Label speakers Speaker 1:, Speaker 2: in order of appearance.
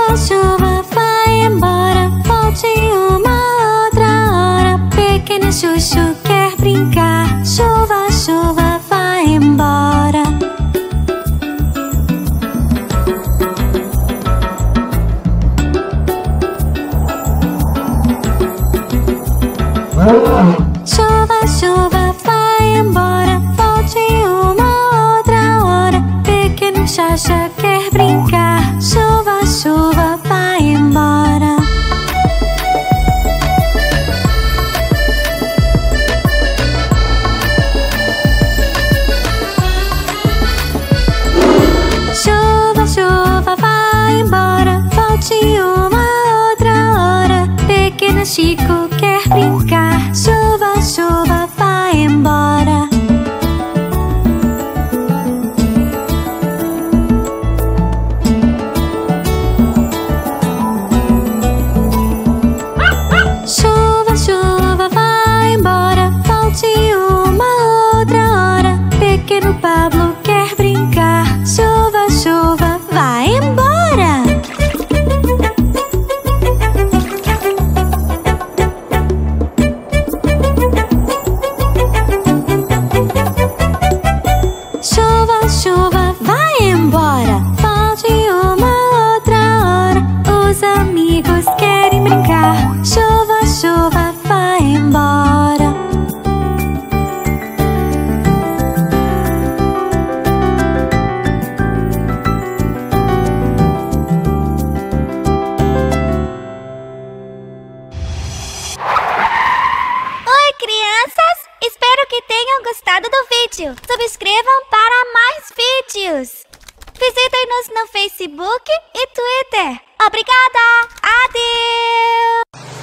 Speaker 1: Chuva, chuva, vai embora, volte uma outra hora. Pequeno chuchu quer brincar. Chuva, chuva, vai embora. Chuva, chuva, vai embora, volte uma outra hora. Pequeno Xaxa quer brincar. Chuva, chuva, vai embora. Chuva, chuva, vai embora, volte uma outra hora. Pequeno Chico quer brincar. Chuva, chuva, vai embora. Chuva, chuva, vai embora, volte uma outra hora. Pequeno Pablo quer brincar. Chuva, chuva, vai embora. Chuva, chuva, vai embora, volte uma outra hora. Os amigos querem brincar. Chuva, chuva, vai embora.
Speaker 2: Oi, crianças! Espero que tenham gostado do vídeo. Subscrevam para mais vídeos. Visitem-nos no Facebook e Twitter. Obrigada! Adeus!